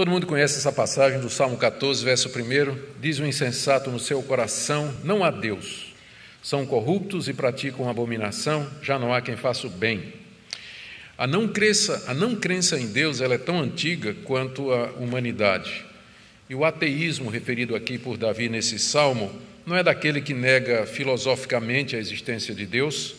Todo mundo conhece essa passagem do Salmo 14, verso 1. Diz o insensato no seu coração: não há Deus. São corruptos e praticam abominação, já não há quem faça o bem. A não crença em Deus ela é tão antiga quanto a humanidade. E o ateísmo referido aqui por Davi nesse salmo não é daquele que nega filosoficamente a existência de Deus,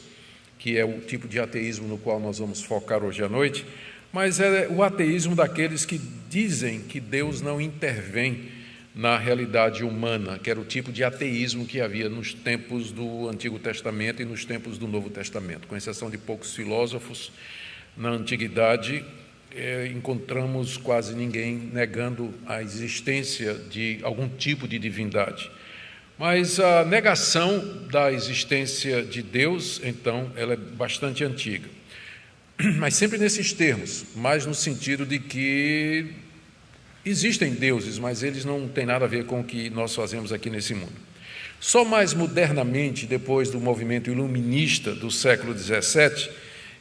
que é o tipo de ateísmo no qual nós vamos focar hoje à noite, mas é o ateísmo daqueles que dizem que Deus não intervém na realidade humana, que era o tipo de ateísmo que havia nos tempos do Antigo Testamento e nos tempos do Novo Testamento. Com exceção de poucos filósofos, na Antiguidade, encontramos quase ninguém negando a existência de algum tipo de divindade. Mas a negação da existência de Deus, então, ela é bastante antiga. Mas sempre nesses termos, mais no sentido de que existem deuses, mas eles não têm nada a ver com o que nós fazemos aqui nesse mundo. Só mais modernamente, depois do movimento iluminista do século XVII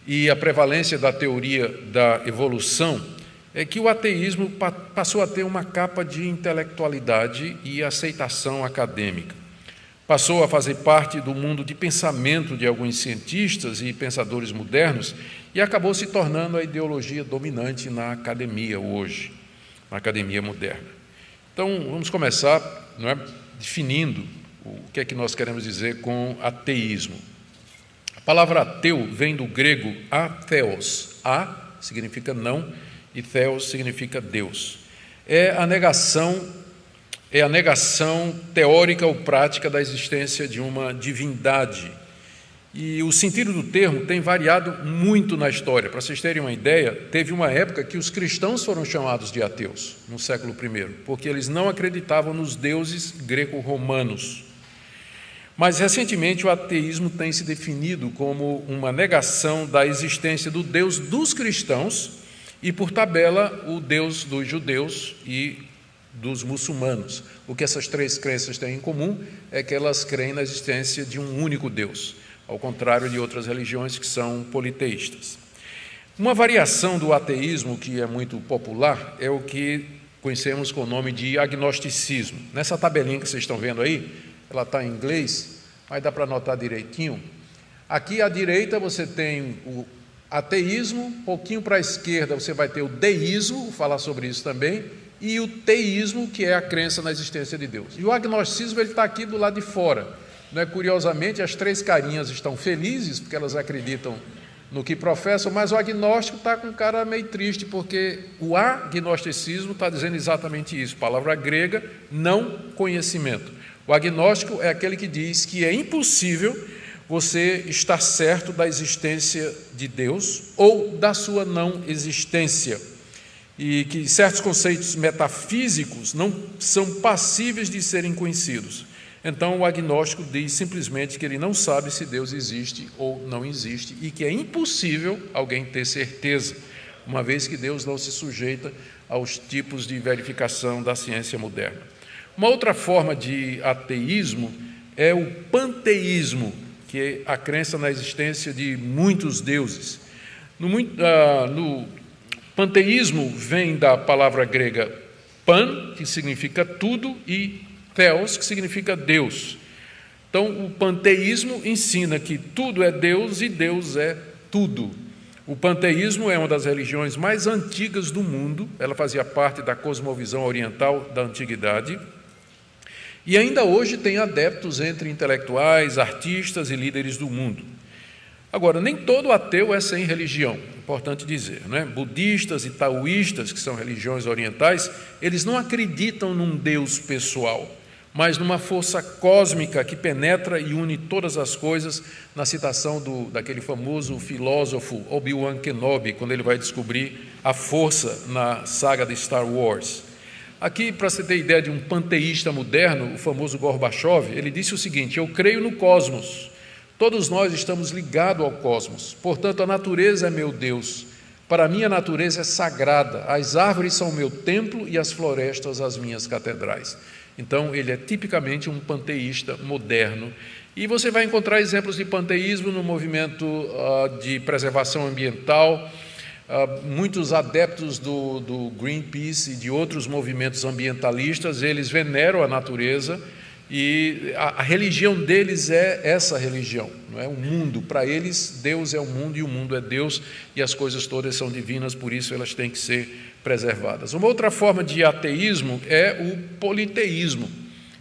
e a prevalência da teoria da evolução, é que o ateísmo passou a ter uma capa de intelectualidade e aceitação acadêmica. Passou a fazer parte do mundo de pensamento de alguns cientistas e pensadores modernos e acabou se tornando a ideologia dominante na academia hoje, na academia moderna. Então, vamos começar, definindo o que é que nós queremos dizer com ateísmo. A palavra ateu vem do grego atheos. A significa não e theos significa Deus. É a negação teórica ou prática da existência de uma divindade. E o sentido do termo tem variado muito na história. Para vocês terem uma ideia, teve uma época que os cristãos foram chamados de ateus, no século I, porque eles não acreditavam nos deuses greco-romanos. Mas, recentemente, o ateísmo tem se definido como uma negação da existência do Deus dos cristãos e, por tabela, o Deus dos judeus e dos muçulmanos. O que essas três crenças têm em comum é que elas creem na existência de um único Deus, ao contrário de outras religiões que são politeístas. Uma variação do ateísmo que é muito popular é o que conhecemos com o nome de agnosticismo. Nessa tabelinha que vocês estão vendo aí, ela está em inglês, mas dá para anotar direitinho. Aqui à direita você tem o ateísmo, um pouquinho para a esquerda você vai ter o deísmo, vou falar sobre isso também, e o teísmo, que é a crença na existência de Deus. E o agnosticismo ele está aqui do lado de fora. Curiosamente, as três carinhas estão felizes, porque elas acreditam no que professam, mas o agnóstico está com cara meio triste, porque o agnosticismo está dizendo exatamente isso, palavra grega, não conhecimento. O agnóstico é aquele que diz que é impossível você estar certo da existência de Deus ou da sua não existência, e que certos conceitos metafísicos não são passíveis de serem conhecidos. Então, o agnóstico diz simplesmente que ele não sabe se Deus existe ou não existe e que é impossível alguém ter certeza, uma vez que Deus não se sujeita aos tipos de verificação da ciência moderna. Uma outra forma de ateísmo é o panteísmo, que é a crença na existência de muitos deuses. No panteísmo vem da palavra grega pan, que significa tudo, e theos, que significa Deus. Então, o panteísmo ensina que tudo é Deus e Deus é tudo. O panteísmo é uma das religiões mais antigas do mundo, ela fazia parte da cosmovisão oriental da antiguidade, e ainda hoje tem adeptos entre intelectuais, artistas e líderes do mundo. Agora, nem todo ateu é sem religião, importante dizer, não é? Budistas e taoístas, que são religiões orientais, eles não acreditam num Deus pessoal, mas numa força cósmica que penetra e une todas as coisas, na citação daquele famoso filósofo Obi-Wan Kenobi, quando ele vai descobrir a força na saga de Star Wars. Aqui, para você ter ideia de um panteísta moderno, o famoso Gorbachev, ele disse o seguinte: eu creio no cosmos, todos nós estamos ligados ao cosmos, portanto a natureza é meu Deus, para mim a natureza é sagrada, as árvores são o meu templo e as florestas as minhas catedrais. Então, ele é tipicamente um panteísta moderno. E você vai encontrar exemplos de panteísmo no movimento de preservação ambiental, Muitos adeptos do Greenpeace e de outros movimentos ambientalistas, eles veneram a natureza e a religião deles é essa religião, não é? O mundo, para eles, Deus é o mundo e o mundo é Deus e as coisas todas são divinas, por isso elas têm que ser preservadas. Uma outra forma de ateísmo é o politeísmo.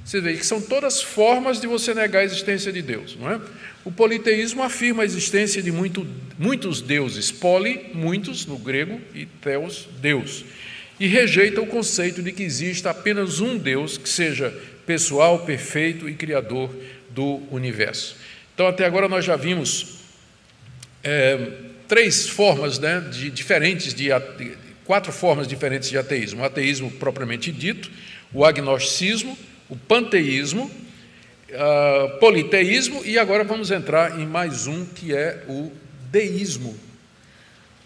Você vê que são todas formas de você negar a existência de Deus, não é? O politeísmo afirma a existência de muitos deuses, poli, muitos no grego, e theos, Deus, e rejeita o conceito de que exista apenas um Deus que seja pessoal, perfeito e criador do universo. Então, até agora nós já vimos quatro formas diferentes de ateísmo. O ateísmo propriamente dito, o agnosticismo, o panteísmo, politeísmo, e agora vamos entrar em mais um, que é o deísmo.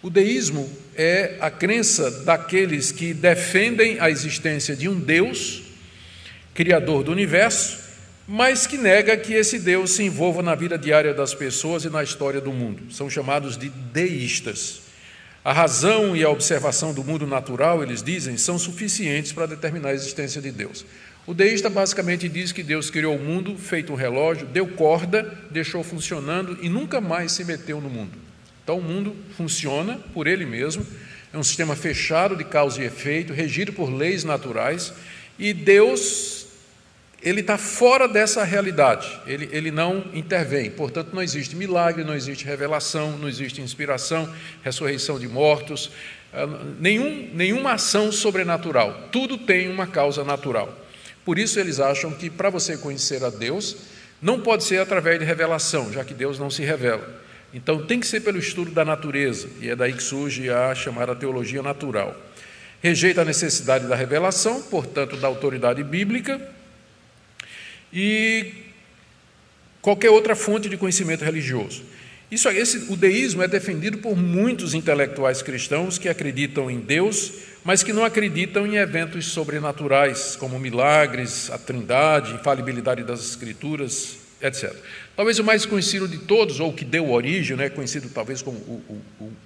O deísmo é a crença daqueles que defendem a existência de um Deus, criador do universo, mas que nega que esse Deus se envolva na vida diária das pessoas e na história do mundo. São chamados de deístas. A razão e a observação do mundo natural, eles dizem, são suficientes para determinar a existência de Deus. O deísta basicamente diz que Deus criou o mundo, feito um relógio, deu corda, deixou funcionando e nunca mais se meteu no mundo. Então o mundo funciona por ele mesmo, é um sistema fechado de causa e efeito, regido por leis naturais, e Deus, ele está fora dessa realidade, ele não intervém, portanto não existe milagre, não existe revelação, não existe inspiração, ressurreição de mortos, nenhuma ação sobrenatural, tudo tem uma causa natural. Por isso eles acham que para você conhecer a Deus, não pode ser através de revelação, já que Deus não se revela. Então tem que ser pelo estudo da natureza, e é daí que surge a chamada teologia natural. Rejeita a necessidade da revelação, portanto da autoridade bíblica, e qualquer outra fonte de conhecimento religioso. O deísmo é defendido por muitos intelectuais cristãos que acreditam em Deus, mas que não acreditam em eventos sobrenaturais, como milagres, a trindade, infalibilidade das escrituras, etc. Talvez o mais conhecido de todos, ou que deu origem, conhecido talvez como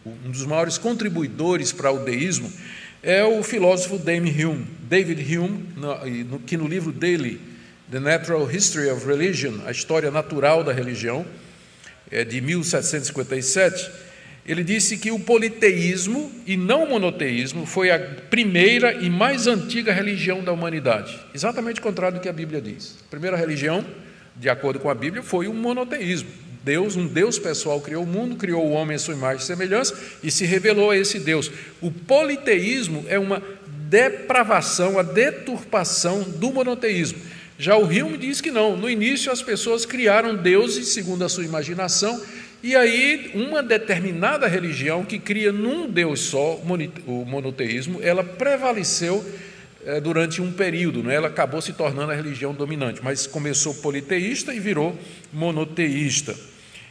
um dos maiores contribuidores para o deísmo, é o filósofo David Hume, que no livro dele, The Natural History of Religion, a história natural da religião, de 1757, ele disse que o politeísmo e não o monoteísmo foi a primeira e mais antiga religião da humanidade, exatamente o contrário do que a Bíblia diz. A primeira religião, de acordo com a Bíblia, foi o monoteísmo. Um Deus pessoal criou o mundo, criou o homem à sua imagem e semelhança e se revelou a esse Deus. O politeísmo é uma depravação, a deturpação do monoteísmo. Já o Hume diz que não, no início as pessoas criaram deuses segundo a sua imaginação, e aí uma determinada religião que cria num Deus só, o monoteísmo, ela prevaleceu durante um período, ela acabou se tornando a religião dominante, mas começou politeísta e virou monoteísta.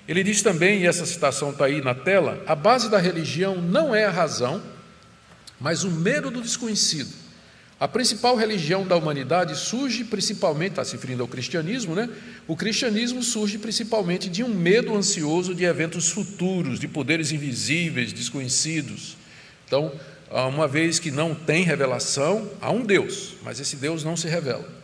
Ele diz também, e essa citação está aí na tela, a base da religião não é a razão, mas o medo do desconhecido. A principal religião da humanidade surge principalmente, está se referindo ao cristianismo, O cristianismo surge principalmente de um medo ansioso de eventos futuros, de poderes invisíveis, desconhecidos. Então, uma vez que não tem revelação, há um Deus, mas esse Deus não se revela.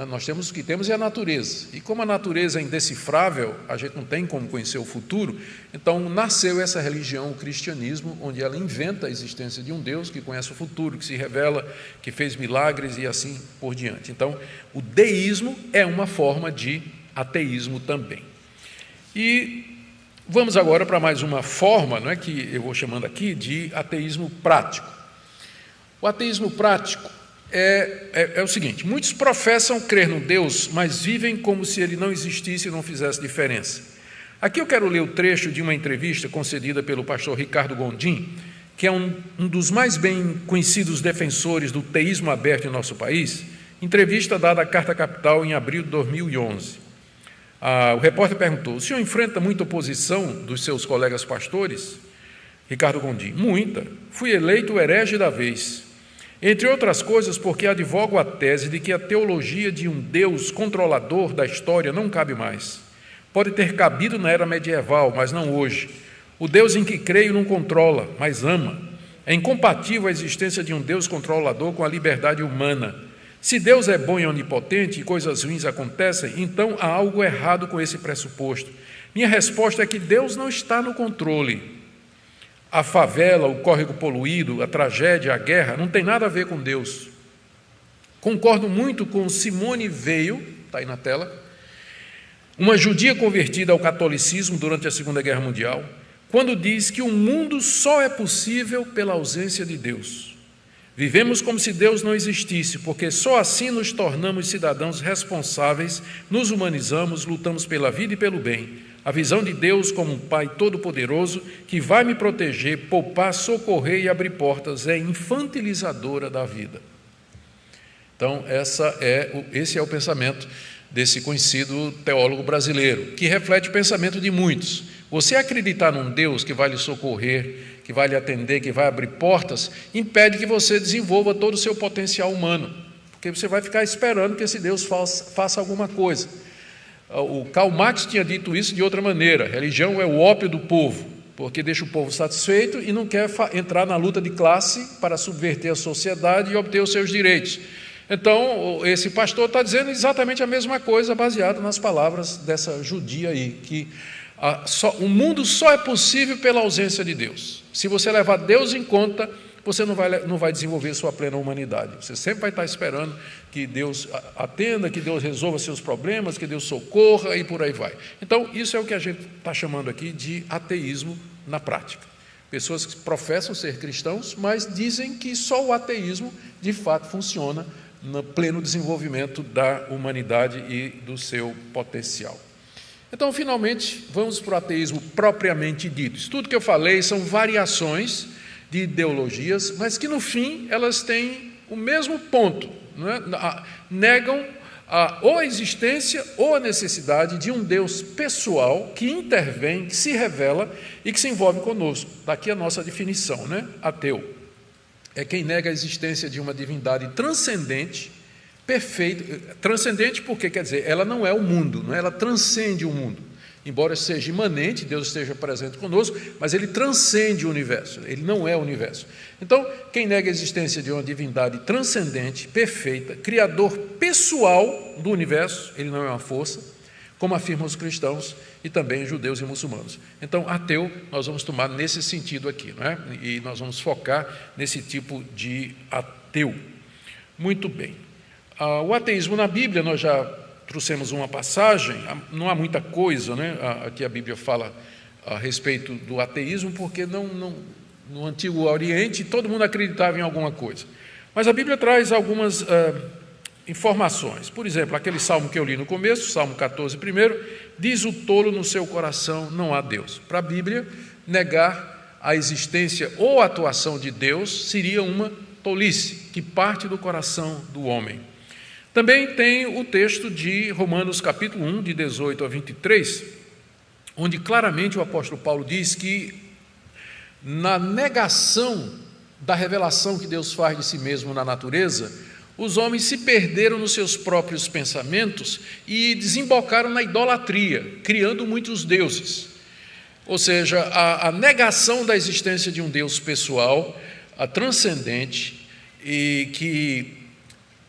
Nós temos o que temos é a natureza, e como a natureza é indecifrável, a gente não tem como conhecer o futuro, então nasceu essa religião, o cristianismo, onde ela inventa a existência de um Deus que conhece o futuro, que se revela, que fez milagres e assim por diante. Então, o deísmo é uma forma de ateísmo também. E vamos agora para mais uma forma, que eu vou chamando aqui de ateísmo prático. O ateísmo prático é o seguinte: muitos professam crer no Deus, mas vivem como se ele não existisse e não fizesse diferença. Aqui eu quero ler o trecho de uma entrevista concedida pelo pastor Ricardo Gondim, que é um dos mais bem conhecidos defensores do teísmo aberto em nosso país, entrevista dada à Carta Capital em abril de 2011. O repórter perguntou: o senhor enfrenta muita oposição dos seus colegas pastores? Ricardo Gondim: muita. Fui eleito o herege da vez. Entre outras coisas, porque advogo a tese de que a teologia de um Deus controlador da história não cabe mais. Pode ter cabido na era medieval, mas não hoje. O Deus em que creio não controla, mas ama. É incompatível a existência de um Deus controlador com a liberdade humana. Se Deus é bom e onipotente e coisas ruins acontecem, então há algo errado com esse pressuposto. Minha resposta é que Deus não está no controle. A favela, o córrego poluído, a tragédia, a guerra, não tem nada a ver com Deus. Concordo muito com Simone Weil, está aí na tela, uma judia convertida ao catolicismo durante a Segunda Guerra Mundial, quando diz que o mundo só é possível pela ausência de Deus. Vivemos como se Deus não existisse, porque só assim nos tornamos cidadãos responsáveis, nos humanizamos, lutamos pela vida e pelo bem. A visão de Deus como um Pai todo-poderoso que vai me proteger, poupar, socorrer e abrir portas é infantilizadora da vida. Então, esse é o pensamento desse conhecido teólogo brasileiro, que reflete o pensamento de muitos. Você acreditar num Deus que vai lhe socorrer, que vai lhe atender, que vai abrir portas, impede que você desenvolva todo o seu potencial humano, porque você vai ficar esperando que esse Deus faça alguma coisa. O Karl Marx tinha dito isso de outra maneira: a religião é o ópio do povo, porque deixa o povo satisfeito e não quer entrar na luta de classe para subverter a sociedade e obter os seus direitos. Então, esse pastor está dizendo exatamente a mesma coisa, baseado nas palavras dessa judia aí, que o mundo só é possível pela ausência de Deus. Se você levar Deus em conta, você não vai desenvolver sua plena humanidade. Você sempre vai estar esperando que Deus atenda, que Deus resolva seus problemas, que Deus socorra e por aí vai. Então, isso é o que a gente está chamando aqui de ateísmo na prática. Pessoas que professam ser cristãos, mas dizem que só o ateísmo de fato funciona no pleno desenvolvimento da humanidade e do seu potencial. Então, finalmente, vamos para o ateísmo propriamente dito. Isso tudo que eu falei são variações de ideologias, mas que, no fim, elas têm o mesmo ponto, não é? Negam ou a existência ou a necessidade de um Deus pessoal que intervém, que se revela e que se envolve conosco. Daqui a nossa definição, né? Ateu é quem nega a existência de uma divindade transcendente, perfeita. Transcendente porque, quer dizer, ela não é o mundo, não é? Ela transcende o mundo. Embora seja imanente, Deus esteja presente conosco, mas ele transcende o universo, ele não é o universo. Então, quem nega a existência de uma divindade transcendente, perfeita, criador pessoal do universo, ele não é uma força, como afirmam os cristãos e também judeus e muçulmanos. Então, ateu, nós vamos tomar nesse sentido aqui, não é? E nós vamos focar nesse tipo de ateu. Muito bem. O ateísmo na Bíblia, nós já trouxemos uma passagem, não há muita coisa, né? Aqui a Bíblia fala a respeito do ateísmo, porque no Antigo Oriente todo mundo acreditava em alguma coisa. Mas a Bíblia traz algumas informações. Por exemplo, aquele salmo que eu li no começo, Salmo 14, primeiro, diz: o tolo no seu coração não há Deus. Para a Bíblia, negar a existência ou a atuação de Deus seria uma tolice, que parte do coração do homem. Também tem o texto de Romanos capítulo 1, de 18 a 23, onde claramente o apóstolo Paulo diz que na negação da revelação que Deus faz de si mesmo na natureza, os homens se perderam nos seus próprios pensamentos e desembocaram na idolatria, criando muitos deuses. Ou seja, a negação da existência de um Deus pessoal, transcendente e que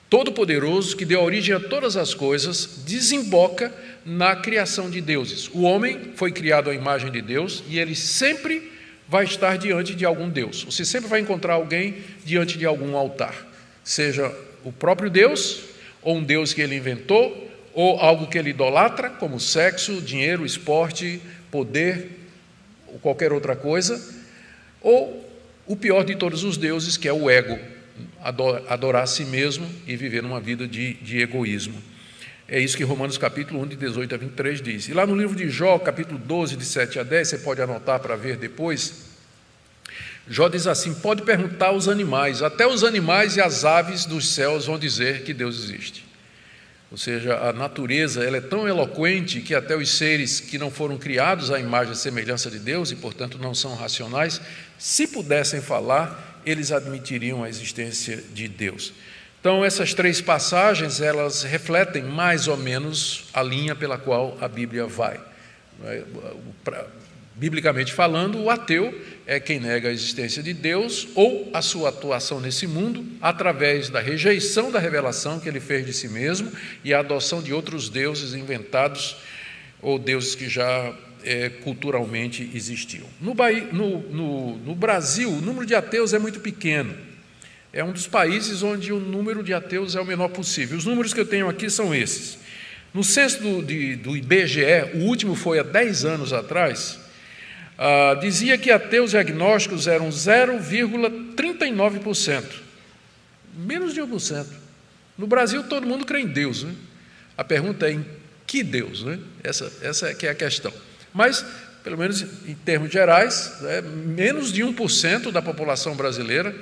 todo-poderoso, que deu origem a todas as coisas, desemboca na criação de deuses. O homem foi criado à imagem de Deus e ele sempre vai estar diante de algum Deus. Você sempre vai encontrar alguém diante de algum altar, seja o próprio Deus, ou um Deus que ele inventou, ou algo que ele idolatra, como sexo, dinheiro, esporte, poder, ou qualquer outra coisa, ou o pior de todos os deuses, que é o ego, adorar a si mesmo e viver numa vida de egoísmo. É isso que Romanos capítulo 1, de 18 a 23 diz. E lá no livro de Jó, capítulo 12, de 7 a 10, você pode anotar para ver depois, Jó diz assim: pode perguntar aos animais, até os animais e as aves dos céus vão dizer que Deus existe. Ou seja, a natureza ela é tão eloquente que até os seres que não foram criados à imagem e semelhança de Deus e, portanto, não são racionais, se pudessem falar, eles admitiriam a existência de Deus. Então, essas três passagens, elas refletem mais ou menos a linha pela qual a Bíblia vai. Biblicamente falando, o ateu é quem nega a existência de Deus ou a sua atuação nesse mundo através da rejeição da revelação que ele fez de si mesmo e a adoção de outros deuses inventados ou deuses que já culturalmente existiam. No Brasil, o número de ateus é muito pequeno. É um dos países onde o número de ateus é o menor possível. Os números que eu tenho aqui são esses. No censo do IBGE, o último foi há 10 anos atrás, dizia que ateus e agnósticos eram 0,39%, menos de 1%. No Brasil, todo mundo crê em Deus, né? A pergunta é em que Deus, né? Essa é que é a questão. Mas, pelo menos em termos gerais, menos de 1% da população brasileira,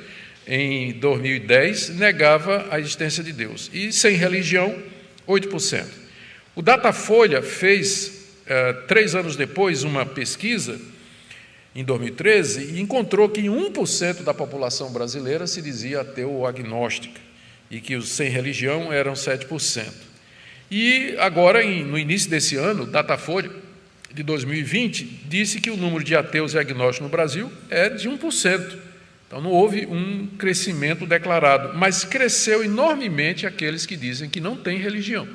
em 2010, negava a existência de Deus. E sem religião, 8%. O Datafolha fez, 3 anos depois, uma pesquisa, em 2013, e encontrou que 1% da população brasileira se dizia ateu ou agnóstica, e que os sem religião eram 7%. E agora, no início desse ano, Datafolha, de 2020, disse que o número de ateus e agnósticos no Brasil é de 1%. Então, não houve um crescimento declarado, mas cresceu enormemente aqueles que dizem que não têm religião.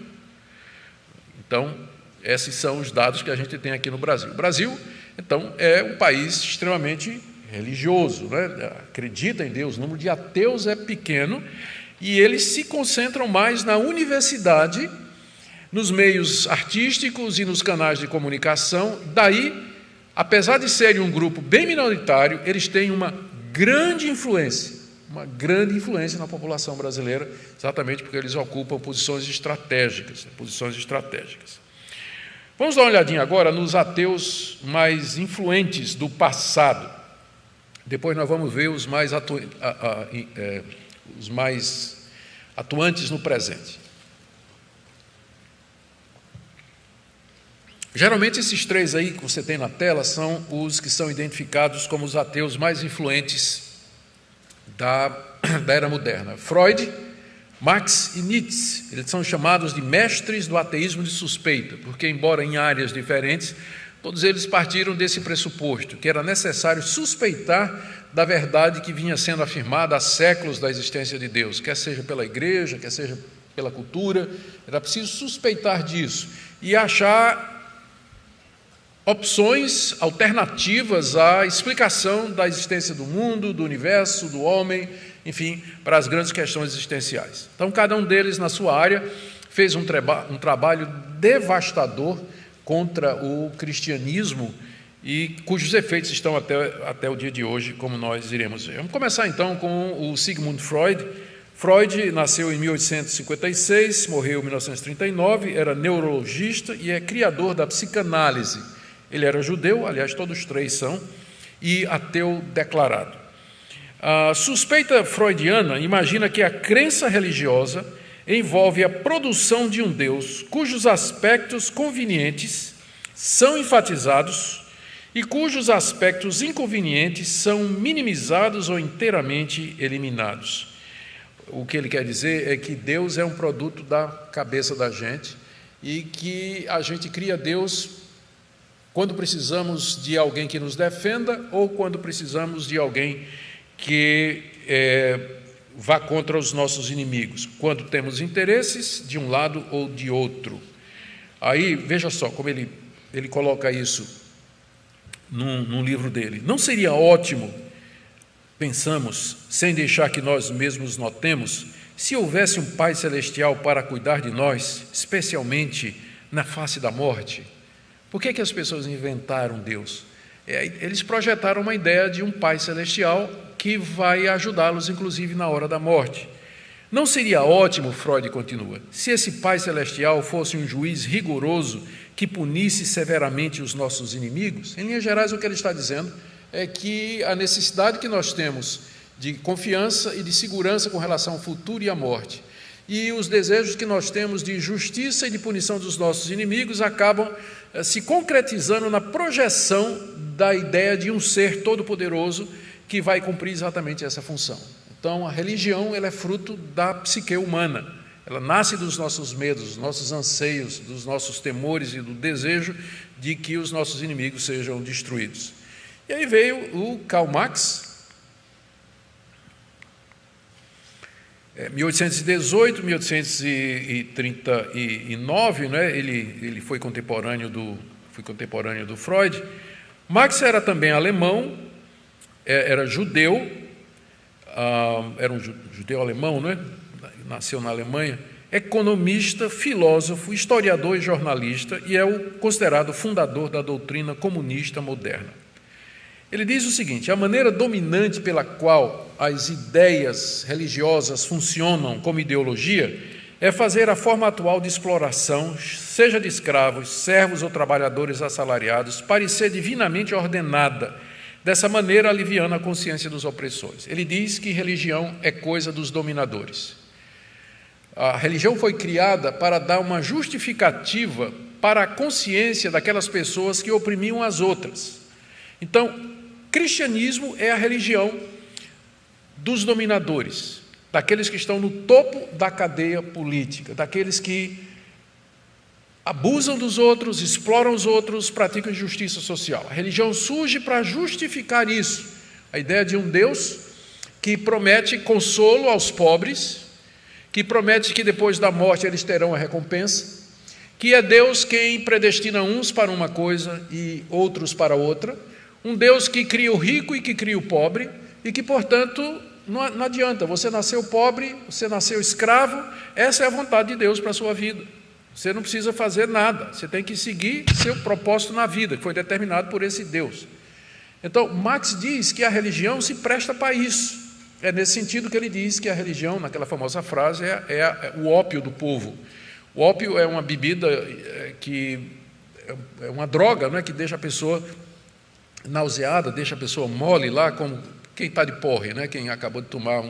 Então, esses são os dados que a gente tem aqui no Brasil. O Brasil, então, é um país extremamente religioso, né? Acredita em Deus, o número de ateus é pequeno e eles se concentram mais na universidade, nos meios artísticos e nos canais de comunicação. Daí, apesar de serem um grupo bem minoritário, eles têm uma grande influência na população brasileira, exatamente porque eles ocupam posições estratégicas. Vamos dar uma olhadinha agora nos ateus mais influentes do passado. Depois nós vamos ver os mais atuantes no presente. Geralmente esses 3 aí que você tem na tela são os que são identificados como os ateus mais influentes da era moderna. Freud, Marx e Nietzsche, eles são chamados de mestres do ateísmo de suspeita, porque, embora em áreas diferentes, todos eles partiram desse pressuposto, que era necessário suspeitar da verdade que vinha sendo afirmada há séculos da existência de Deus, quer seja pela igreja, quer seja pela cultura, era preciso suspeitar disso e achar opções alternativas à explicação da existência do mundo, do universo, do homem, enfim, para as grandes questões existenciais. Então, cada um deles, na sua área, fez um trabalho devastador contra o cristianismo e cujos efeitos estão até o dia de hoje, como nós iremos ver. Vamos começar, então, com o Sigmund Freud. Freud nasceu em 1856, morreu em 1939, era neurologista e é criador da psicanálise. Ele era judeu, aliás, todos 3 são, e ateu declarado. A suspeita freudiana imagina que a crença religiosa envolve a produção de um Deus cujos aspectos convenientes são enfatizados e cujos aspectos inconvenientes são minimizados ou inteiramente eliminados. O que ele quer dizer é que Deus é um produto da cabeça da gente e que a gente cria Deus quando precisamos de alguém que nos defenda ou quando precisamos de alguém que vá contra os nossos inimigos, quando temos interesses de um lado ou de outro. Aí, veja só como ele coloca isso num livro dele. Não seria ótimo, pensamos, sem deixar que nós mesmos notemos, se houvesse um Pai Celestial para cuidar de nós, especialmente na face da morte? Por que as pessoas inventaram Deus? Eles projetaram uma ideia de um Pai Celestial que vai ajudá-los, inclusive, na hora da morte. Não seria ótimo, Freud continua, se esse Pai Celestial fosse um juiz rigoroso que punisse severamente os nossos inimigos? Em linhas gerais, o que ele está dizendo é que a necessidade que nós temos de confiança e de segurança com relação ao futuro e à morte, e os desejos que nós temos de justiça e de punição dos nossos inimigos acabam se concretizando na projeção da ideia de um ser todo-poderoso que vai cumprir exatamente essa função. Então, a religião ela é fruto da psique humana, Ela nasce dos nossos medos, dos nossos anseios, dos nossos temores e do desejo de que os nossos inimigos sejam destruídos. E aí veio o Karl Marx, 1818, 1839, né? Ele foi contemporâneo do Freud. Marx era também alemão, era judeu, era um judeu alemão, né? Nasceu na Alemanha, economista, filósofo, historiador e jornalista, e é o considerado fundador da doutrina comunista moderna. Ele diz o seguinte: a maneira dominante pela qual as ideias religiosas funcionam como ideologia é fazer a forma atual de exploração, seja de escravos, servos ou trabalhadores assalariados, parecer divinamente ordenada, dessa maneira aliviando a consciência dos opressores. Ele diz que religião é coisa dos dominadores. A religião foi criada para dar uma justificativa para a consciência daquelas pessoas que oprimiam as outras. Então, cristianismo é a religião dos dominadores, daqueles que estão no topo da cadeia política, daqueles que abusam dos outros, exploram os outros, praticam injustiça social. A religião surge para justificar isso, a ideia de um Deus que promete consolo aos pobres, que promete que depois da morte eles terão a recompensa, que é Deus quem predestina uns para uma coisa e outros para outra, um Deus que cria o rico e que cria o pobre, e que, portanto, não adianta, você nasceu pobre, você nasceu escravo, essa é a vontade de Deus para a sua vida. Você não precisa fazer nada, você tem que seguir seu propósito na vida, que foi determinado por esse Deus. Então, Marx diz que a religião se presta para isso. É nesse sentido que ele diz que a religião, naquela famosa frase, é o ópio do povo. O ópio é uma bebida que é uma droga, não é, que deixa a pessoa nauseada, deixa a pessoa mole lá, como quem está de porre, né? Quem acabou de tomar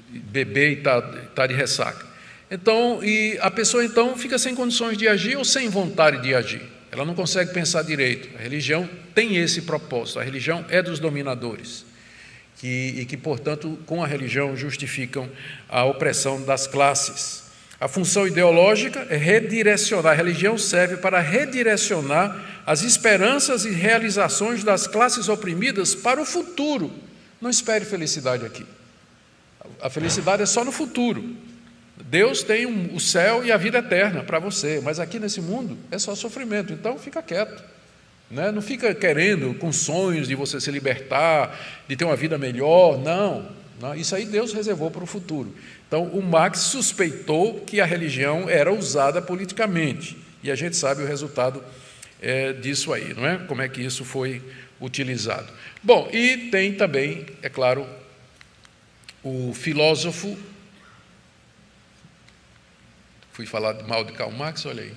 beber e está de ressaca. Então, e a pessoa então fica sem condições de agir ou sem vontade de agir. Ela não consegue pensar direito. A religião tem esse propósito. A religião é dos dominadores, e que, portanto, com a religião justificam a opressão das classes. A função ideológica é redirecionar. A religião serve para redirecionar as esperanças e realizações das classes oprimidas para o futuro. Não espere felicidade aqui. A felicidade é só no futuro. Deus tem o céu e a vida eterna para você, mas aqui nesse mundo é só sofrimento, então fica quieto. Né? Não fica querendo, com sonhos de você se libertar, de ter uma vida melhor, não. Isso aí Deus reservou para o futuro. Então, o Marx suspeitou que a religião era usada politicamente, e a gente sabe o resultado disso aí, não é? Como é que isso foi utilizado. Bom, e tem também, é claro, o filósofo, fui falar mal de Karl Marx, olha aí.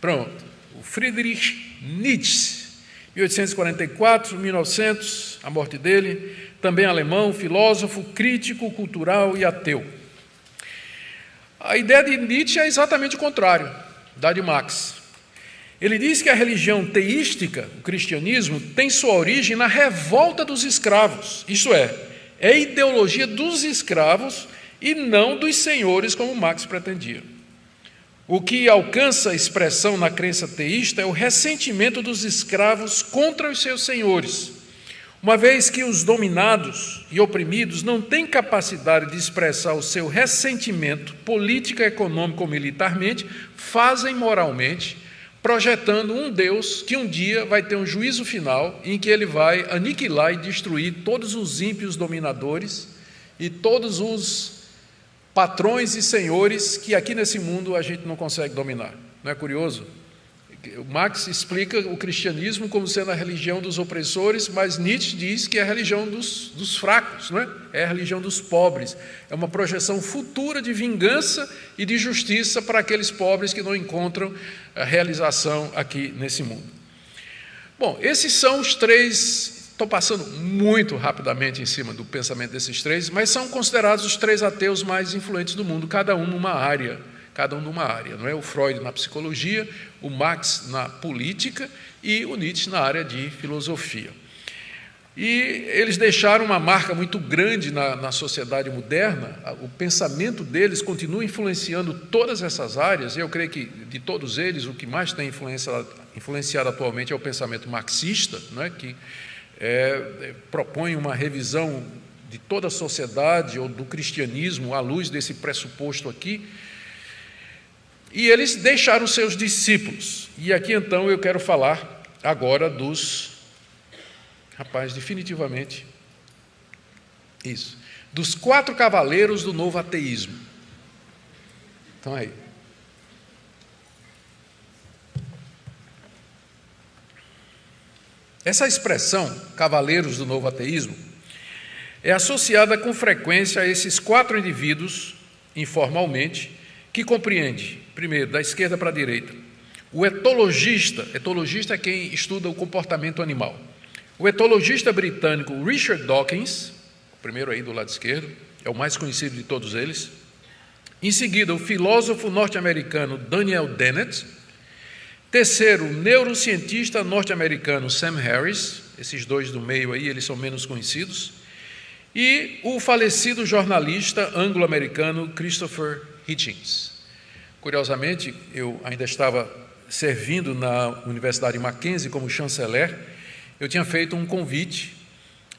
Pronto, o Friedrich Nietzsche, 1844, 1900, a morte dele, também alemão, filósofo, crítico, cultural e ateu. A ideia de Nietzsche é exatamente o contrário da de Marx. Ele diz que a religião teística, o cristianismo, tem sua origem na revolta dos escravos, isto é a ideologia dos escravos e não dos senhores, como Marx pretendia. O que alcança expressão na crença teísta é o ressentimento dos escravos contra os seus senhores, uma vez que os dominados e oprimidos não têm capacidade de expressar o seu ressentimento política, econômica ou militarmente, fazem moralmente, projetando um Deus que um dia vai ter um juízo final em que ele vai aniquilar e destruir todos os ímpios dominadores e todos os patrões e senhores que aqui nesse mundo a gente não consegue dominar. Não é curioso? Marx explica o cristianismo como sendo a religião dos opressores, mas Nietzsche diz que é a religião dos fracos, não é? É a religião dos pobres. É uma projeção futura de vingança e de justiça para aqueles pobres que não encontram a realização aqui nesse mundo. Bom, esses são os três. Estou passando muito rapidamente em cima do pensamento desses três, mas são considerados os três ateus mais influentes do mundo, cada um numa área, não é? O Freud na psicologia, o Marx na política e o Nietzsche na área de filosofia. E eles deixaram uma marca muito grande na sociedade moderna. O pensamento deles continua influenciando todas essas áreas. Eu creio que, de todos eles, o que mais tem influenciado atualmente é o pensamento marxista, né, que propõe uma revisão de toda a sociedade ou do cristianismo à luz desse pressuposto aqui. E eles deixaram seus discípulos. E aqui, então, eu quero falar agora definitivamente, dos 4 cavaleiros do novo ateísmo. Então, aí. Essa expressão, cavaleiros do novo ateísmo, é associada com frequência a esses 4 indivíduos, informalmente, que compreende, primeiro, da esquerda para a direita, o etologista é quem estuda o comportamento animal, o etologista britânico Richard Dawkins, o primeiro aí do lado esquerdo, é o mais conhecido de todos eles. Em seguida, o filósofo norte-americano Daniel Dennett. Terceiro, o neurocientista norte-americano Sam Harris. Esses dois do meio aí, eles são menos conhecidos. E o falecido jornalista anglo-americano Christopher Hitchens. Curiosamente, eu ainda estava servindo na Universidade Mackenzie como chanceler. Eu tinha feito um convite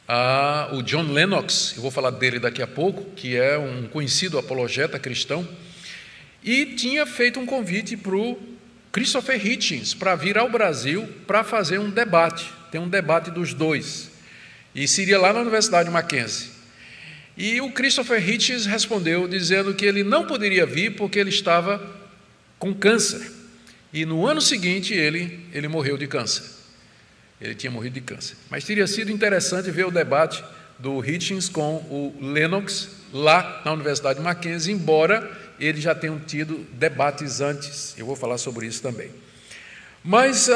ao John Lennox, eu vou falar dele daqui a pouco, que é um conhecido apologeta cristão, e tinha feito um convite para o Christopher Hitchens para vir ao Brasil para fazer um debate, tem um debate dos dois, e seria lá na Universidade Mackenzie. E o Christopher Hitchens respondeu dizendo que ele não poderia vir porque ele estava com câncer, e no ano seguinte ele morreu de câncer. Ele tinha morrido de câncer. Mas teria sido interessante ver o debate do Hitchens com o Lennox lá na Universidade de Mackenzie, embora eles já tenham tido debates antes. Eu vou falar sobre isso também. Mas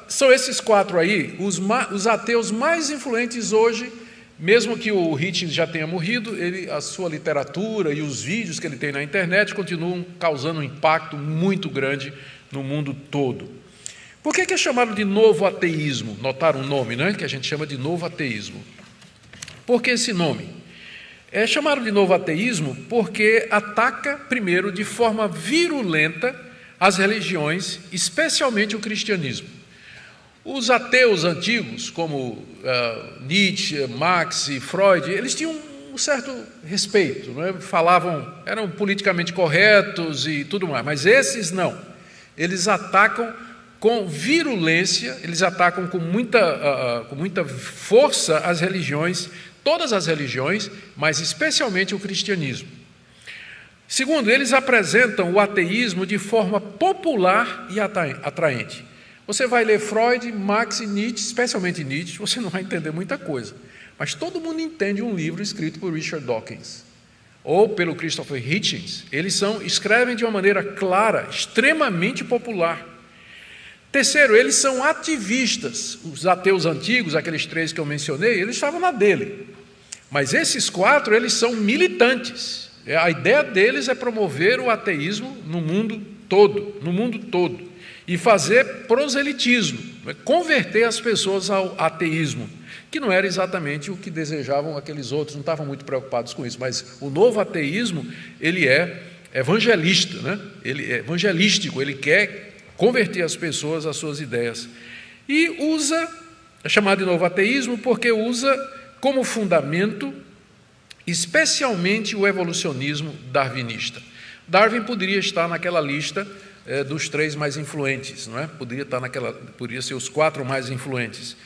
são esses 4 aí, os ateus mais influentes hoje, mesmo que o Hitchens já tenha morrido, a sua literatura e os vídeos que ele tem na internet continuam causando um impacto muito grande no mundo todo. Por que é chamado de novo ateísmo? Notaram o nome, não é? Que a gente chama de novo ateísmo. Por que esse nome? É chamado de novo ateísmo porque ataca, primeiro, de forma virulenta as religiões, especialmente o cristianismo. Os ateus antigos, como Nietzsche, Marx e Freud, eles tinham um certo respeito, não é? Eram politicamente corretos e tudo mais, mas esses não. Eles atacam com virulência, eles atacam com muita força as religiões, todas as religiões, mas especialmente o cristianismo. Segundo, eles apresentam o ateísmo de forma popular e atraente. Você vai ler Freud, Marx e Nietzsche, especialmente Nietzsche, você não vai entender muita coisa, mas todo mundo entende um livro escrito por Richard Dawkins ou pelo Christopher Hitchens. Eles escrevem de uma maneira clara, extremamente popular. Terceiro, eles são ativistas. Os ateus antigos, aqueles 3 que eu mencionei, eles estavam na dele. Mas esses 4, eles são militantes. A ideia deles é promover o ateísmo no mundo todo, e fazer proselitismo, converter as pessoas ao ateísmo, que não era exatamente o que desejavam aqueles outros, não estavam muito preocupados com isso, mas o novo ateísmo, ele é evangelista, né? Ele é evangelístico, ele quer converter as pessoas às suas ideias. E é chamado de novo ateísmo porque usa como fundamento especialmente o evolucionismo darwinista. Darwin poderia estar naquela lista dos 3 mais influentes, não é? Poderia ser os 4 mais influentes.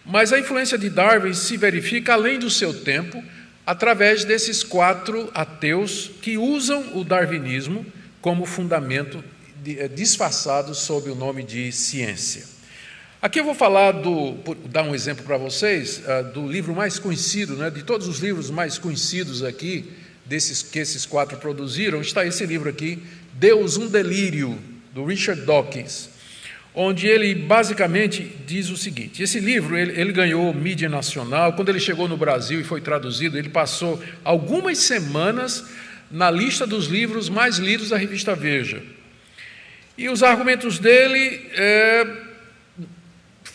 Mas a influência de Darwin se verifica além do seu tempo, através desses 4 ateus que usam o darwinismo como fundamento disfarçado sob o nome de ciência. Aqui eu vou dar um exemplo para vocês do livro mais conhecido, né, de todos os livros mais conhecidos aqui, que esses 4 produziram, está esse livro aqui, Deus, um Delírio, do Richard Dawkins, onde ele basicamente diz o seguinte: esse livro ele ganhou mídia nacional. Quando ele chegou no Brasil e foi traduzido, ele passou algumas semanas na lista dos livros mais lidos da revista Veja. E os argumentos dele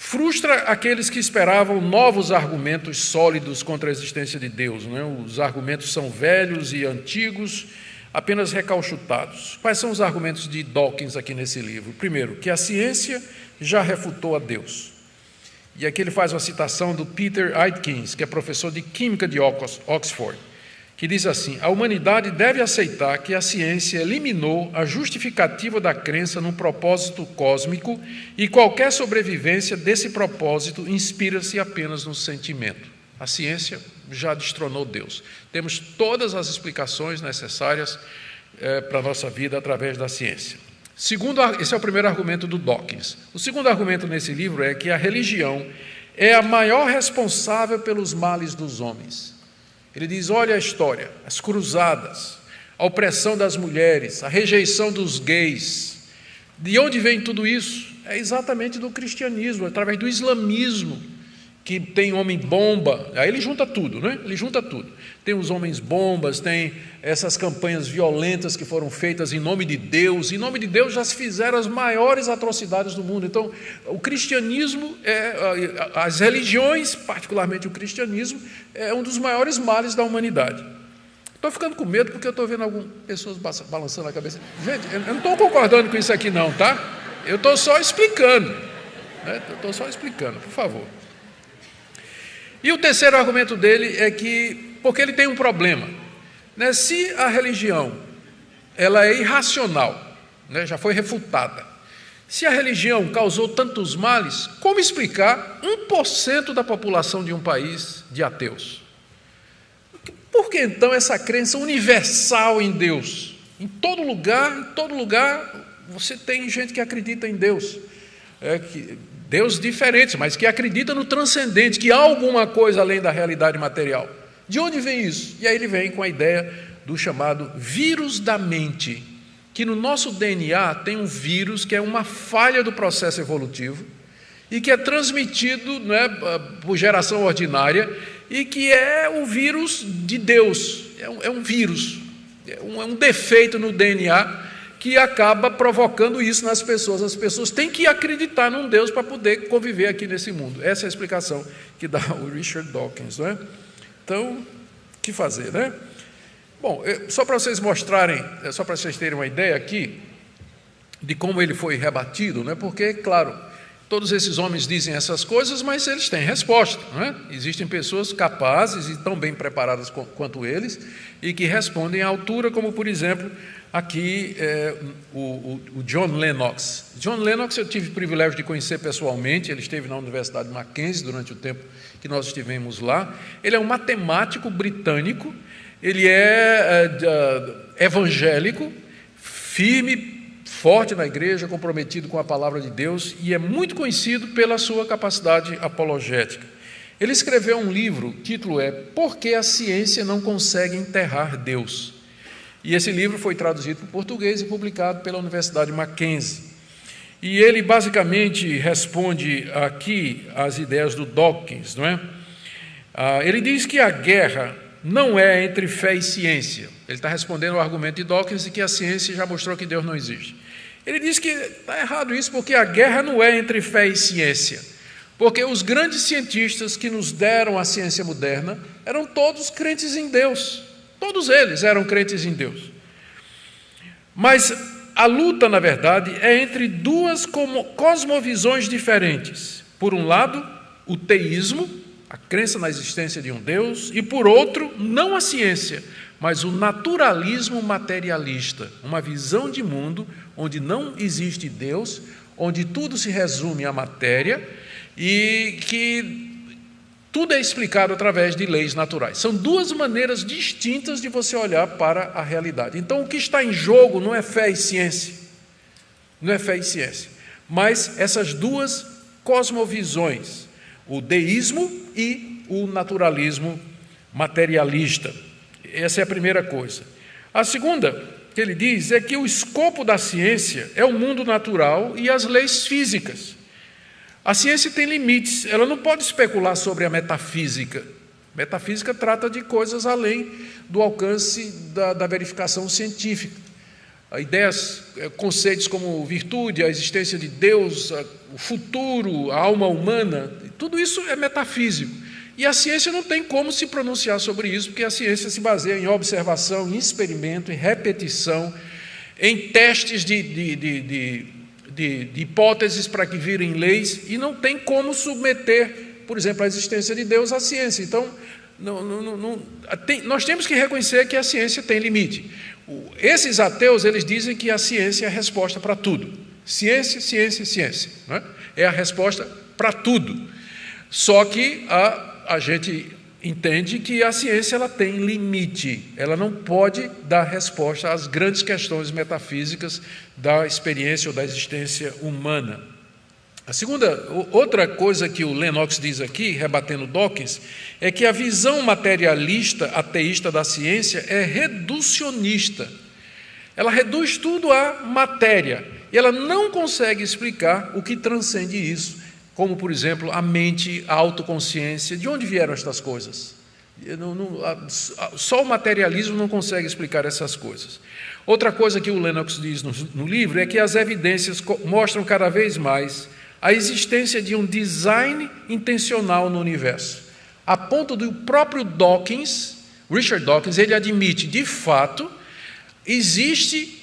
frustra aqueles que esperavam novos argumentos sólidos contra a existência de Deus, né? Os argumentos são velhos e antigos, apenas recauchutados. Quais são os argumentos de Dawkins aqui nesse livro? Primeiro, que a ciência já refutou a Deus. E aqui ele faz uma citação do Peter Atkins, que é professor de Química de Oxford, que diz assim: a humanidade deve aceitar que a ciência eliminou a justificativa da crença num propósito cósmico e qualquer sobrevivência desse propósito inspira-se apenas no sentimento. A ciência já destronou Deus. Temos todas as explicações necessárias para a nossa vida através da ciência. Segundo, esse é o primeiro argumento do Dawkins. O segundo argumento nesse livro é que a religião é a maior responsável pelos males dos homens. Ele diz: olha a história, as cruzadas, a opressão das mulheres, a rejeição dos gays. De onde vem tudo isso? É exatamente do cristianismo, através do islamismo, que tem homem-bomba. Aí ele junta tudo, né? Ele junta tudo. Tem os homens-bombas, tem essas campanhas violentas que foram feitas em nome de Deus. Em nome de Deus já se fizeram as maiores atrocidades do mundo. Então, o cristianismo, as religiões, particularmente o cristianismo, é um dos maiores males da humanidade. Estou ficando com medo porque eu estou vendo algumas pessoas balançando a cabeça. Gente, eu não estou concordando com isso aqui não, tá? Eu estou só explicando. Né? Eu estou só explicando, por favor. E o terceiro argumento dele é que, porque ele tem um problema, né? Se a religião ela é irracional, né? Já foi refutada, se a religião causou tantos males, como explicar 1% da população de um país de ateus? Por que então essa crença universal em Deus? Em todo lugar você tem gente que acredita em Deus, Deus diferentes, mas que acredita no transcendente, que há alguma coisa além da realidade material. De onde vem isso? E aí ele vem com a ideia do chamado vírus da mente, que no nosso DNA tem um vírus que é uma falha do processo evolutivo e que é transmitido, né, por geração ordinária e que é o vírus de Deus. É um vírus, é um defeito no DNA que acaba provocando isso nas pessoas. As pessoas têm que acreditar num Deus para poder conviver aqui nesse mundo. Essa é a explicação que dá o Richard Dawkins, não é? Então, o que fazer, né? Bom, só para vocês mostrarem, só para vocês terem uma ideia aqui de como ele foi rebatido, né? Porque, claro, todos esses homens dizem essas coisas, mas eles têm resposta, não é? Existem pessoas capazes e tão bem preparadas quanto eles e que respondem à altura, como, por exemplo, aqui o John Lennox. John Lennox eu tive o privilégio de conhecer pessoalmente. Ele esteve na Universidade Mackenzie durante o tempo que nós estivemos lá. Ele é um matemático britânico, ele é evangélico, firme, forte na igreja, comprometido com a palavra de Deus e é muito conhecido pela sua capacidade apologética. Ele escreveu um livro, o título é Por que a ciência não consegue enterrar Deus? E esse livro foi traduzido para o português e publicado pela Universidade Mackenzie. E ele basicamente responde aqui às ideias do Dawkins, não é? Ele diz que a guerra não é entre fé e ciência. Ele está respondendo ao argumento de Dawkins de que a ciência já mostrou que Deus não existe. Ele diz que está errado isso, porque a guerra não é entre fé e ciência. Porque os grandes cientistas que nos deram a ciência moderna eram todos crentes em Deus. Todos eles eram crentes em Deus. Mas a luta, na verdade, é entre duas cosmovisões diferentes. Por um lado, o teísmo, a crença na existência de um Deus, e por outro, não a ciência, mas o naturalismo materialista, uma visão de mundo onde não existe Deus, onde tudo se resume à matéria e que tudo é explicado através de leis naturais. São duas maneiras distintas de você olhar para a realidade. Então, o que está em jogo não é fé e ciência. Não é fé e ciência. Mas essas duas cosmovisões, o deísmo e o naturalismo materialista. Essa é a primeira coisa. A segunda que ele diz é que o escopo da ciência é o mundo natural e as leis físicas. A ciência tem limites, ela não pode especular sobre a metafísica. Metafísica trata de coisas além do alcance da verificação científica. ideias, conceitos como virtude, a existência de Deus, o futuro, a alma humana, tudo isso é metafísico. E a ciência não tem como se pronunciar sobre isso, porque a ciência se baseia em observação, em experimento, em repetição, em testes de hipóteses para que virem leis, e não tem como submeter, por exemplo, a existência de Deus à ciência. Então, nós temos que reconhecer que a ciência tem limite. Esses ateus, eles dizem que a ciência é a resposta para tudo. Ciência, ciência, ciência. Né? É a resposta para tudo. Só que a gente entende que a ciência ela tem limite. Ela não pode dar resposta às grandes questões metafísicas da experiência ou da existência humana. Outra coisa que o Lennox diz aqui, rebatendo Dawkins, é que a visão materialista, ateísta da ciência é reducionista. Ela reduz tudo à matéria, e ela não consegue explicar o que transcende isso, como, por exemplo, a mente, a autoconsciência. De onde vieram estas coisas? Só o materialismo não consegue explicar essas coisas. Outra coisa que o Lennox diz no livro é que as evidências mostram cada vez mais a existência de um design intencional no universo, a ponto do próprio Dawkins, Richard Dawkins, ele admite, de fato, existe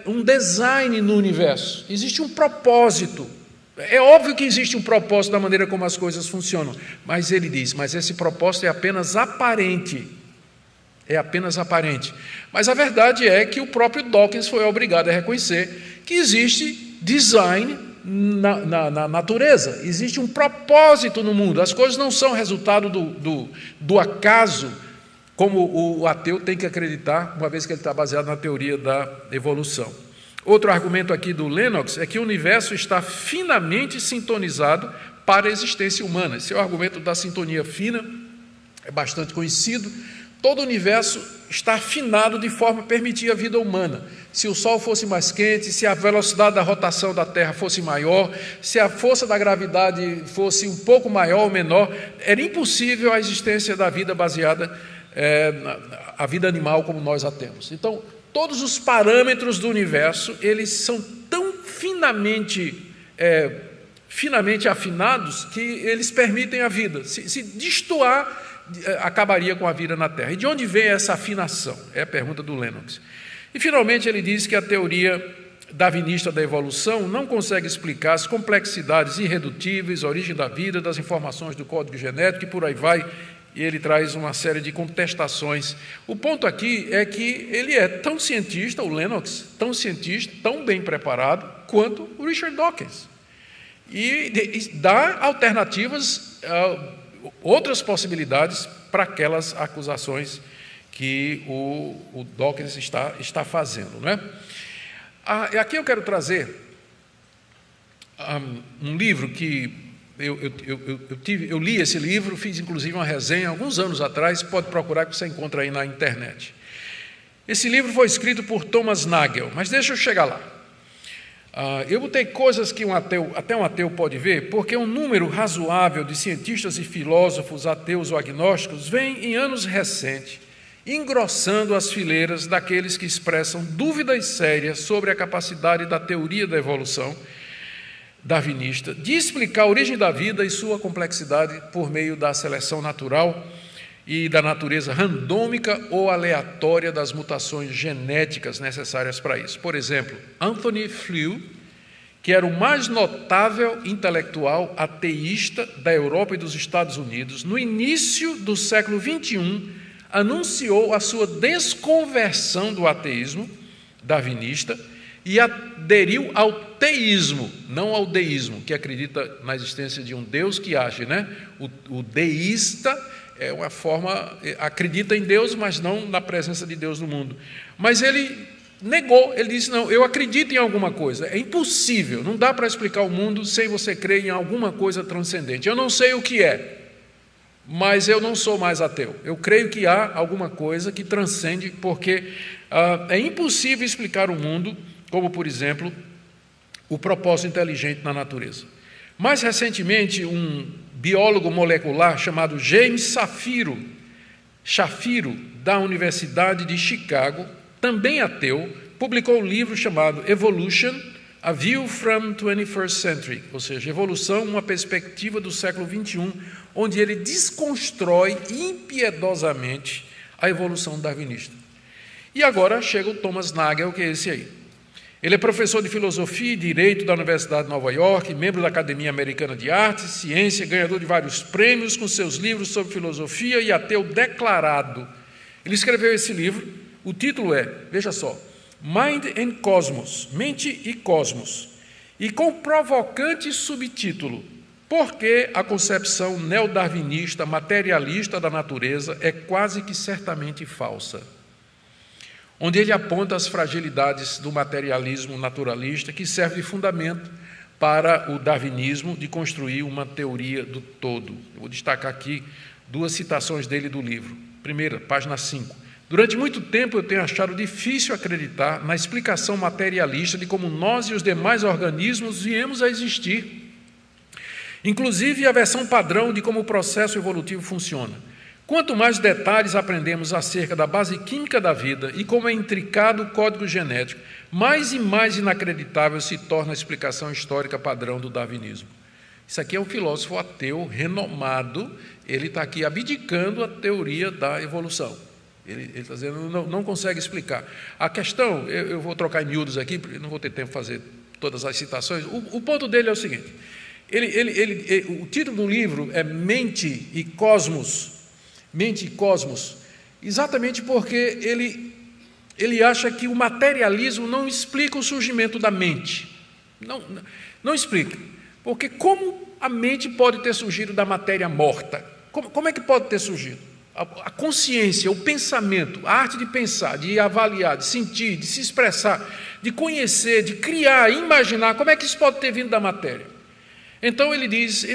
um design no universo, existe um propósito. É óbvio que existe um propósito da maneira como as coisas funcionam, mas ele diz, mas esse propósito é apenas aparente. É apenas aparente. Mas a verdade é que o próprio Dawkins foi obrigado a reconhecer que existe design na natureza, existe um propósito no mundo. As coisas não são resultado do acaso, como o ateu tem que acreditar, uma vez que ele está baseado na teoria da evolução. Outro argumento aqui do Lennox é que o universo está finamente sintonizado para a existência humana. Esse é o argumento da sintonia fina, é bastante conhecido. Todo o universo está afinado de forma a permitir a vida humana. Se o Sol fosse mais quente, se a velocidade da rotação da Terra fosse maior, se a força da gravidade fosse um pouco maior ou menor, era impossível a existência da vida baseada a vida animal como nós a temos. Então, todos os parâmetros do universo, eles são tão finamente afinados que eles permitem a vida. Se destoar, acabaria com a vida na Terra. E de onde vem essa afinação? É a pergunta do Lennox. E, finalmente, ele diz que a teoria darwinista da evolução não consegue explicar as complexidades irredutíveis, a origem da vida, das informações do código genético e por aí vai, e ele traz uma série de contestações. O ponto aqui é que ele é tão cientista, o Lennox, tão cientista, tão bem preparado, quanto o Richard Dawkins. E dá alternativas, outras possibilidades para aquelas acusações que o Dawkins está fazendo. Não é? Aqui eu quero trazer um livro que eu li esse livro, fiz inclusive uma resenha alguns anos atrás, pode procurar que você encontra aí na internet. Esse livro foi escrito por Thomas Nagel, mas deixa eu chegar lá. Eu botei coisas que até um ateu pode ver, porque um número razoável de cientistas e filósofos ateus ou agnósticos vem em anos recentes engrossando as fileiras daqueles que expressam dúvidas sérias sobre a capacidade da teoria da evolução darwinista de explicar a origem da vida e sua complexidade por meio da seleção natural e da natureza randômica ou aleatória das mutações genéticas necessárias para isso. Por exemplo, Anthony Flew, que era o mais notável intelectual ateísta da Europa e dos Estados Unidos, no início do século XXI, anunciou a sua desconversão do ateísmo darwinista e aderiu ao teísmo, não ao deísmo, que acredita na existência de um Deus que age, né? O deísta é uma forma, acredita em Deus, mas não na presença de Deus no mundo. Mas ele negou, ele disse, não, eu acredito em alguma coisa, é impossível, não dá para explicar o mundo sem você crer em alguma coisa transcendente. Eu não sei o que é, mas eu não sou mais ateu. Eu creio que há alguma coisa que transcende, porque é impossível explicar o mundo, como, por exemplo, o propósito inteligente na natureza. Mais recentemente, um biólogo molecular chamado James Shapiro, da Universidade de Chicago, também ateu, publicou um livro chamado Evolution, A View from 21st Century, ou seja, Evolução, uma perspectiva do século XXI, onde ele desconstrói impiedosamente a evolução darwinista. E agora chega o Thomas Nagel, que é esse aí. Ele é professor de Filosofia e Direito da Universidade de Nova York, membro da Academia Americana de Artes e Ciência, ganhador de vários prêmios com seus livros sobre filosofia e ateu declarado. Ele escreveu esse livro, o título é, veja só, Mind and Cosmos, Mente e Cosmos, e com provocante subtítulo, Por que a concepção neodarwinista materialista da natureza é quase que certamente falsa? Onde ele aponta as fragilidades do materialismo naturalista que serve de fundamento para o darwinismo de construir uma teoria do todo. Eu vou destacar aqui duas citações dele do livro. Primeira, página 5. Durante muito tempo eu tenho achado difícil acreditar na explicação materialista de como nós e os demais organismos viemos a existir, inclusive a versão padrão de como o processo evolutivo funciona. Quanto mais detalhes aprendemos acerca da base química da vida e como é intricado o código genético, mais e mais inacreditável se torna a explicação histórica padrão do darwinismo. Isso aqui é um filósofo ateu renomado, ele está aqui abdicando a teoria da evolução. Ele está dizendo, não consegue explicar. A questão, eu vou trocar em miúdos aqui, porque não vou ter tempo de fazer todas as citações. O ponto dele é o seguinte, o título do livro é Mente e Cosmos, exatamente porque ele acha que o materialismo não explica o surgimento da mente. Não explica. Porque como a mente pode ter surgido da matéria morta? Como é que pode ter surgido? A consciência, o pensamento, a arte de pensar, de avaliar, de sentir, de se expressar, de conhecer, de criar, imaginar, como é que isso pode ter vindo da matéria? Então ele diz,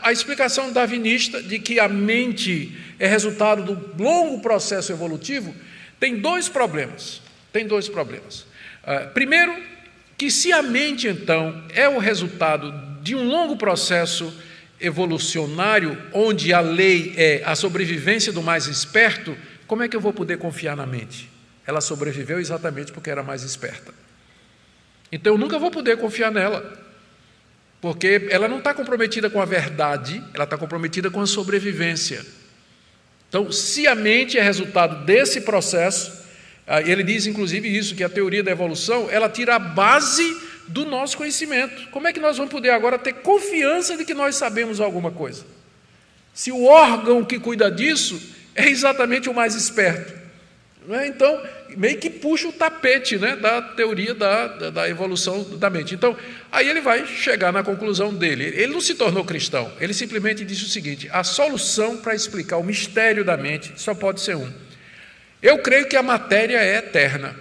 a explicação darwinista de que a mente é resultado do longo processo evolutivo tem dois problemas. Primeiro, que se a mente então é o resultado de um longo processo evolucionário, onde a lei é a sobrevivência do mais esperto, como é que eu vou poder confiar na mente? Ela sobreviveu exatamente porque era mais esperta. Então eu nunca vou poder confiar nela, porque ela não está comprometida com a verdade, ela está comprometida com a sobrevivência. Então, se a mente é resultado desse processo, ele diz inclusive isso, que a teoria da evolução, ela tira a base do nosso conhecimento. Como é que nós vamos poder agora ter confiança de que nós sabemos alguma coisa? Se o órgão que cuida disso é exatamente o mais esperto. Então, meio que puxa o tapete, da teoria da evolução da mente. Então, aí ele vai chegar na conclusão dele. Ele não se tornou cristão, ele simplesmente disse o seguinte, a solução para explicar o mistério da mente só pode ser um. Eu creio que a matéria é eterna.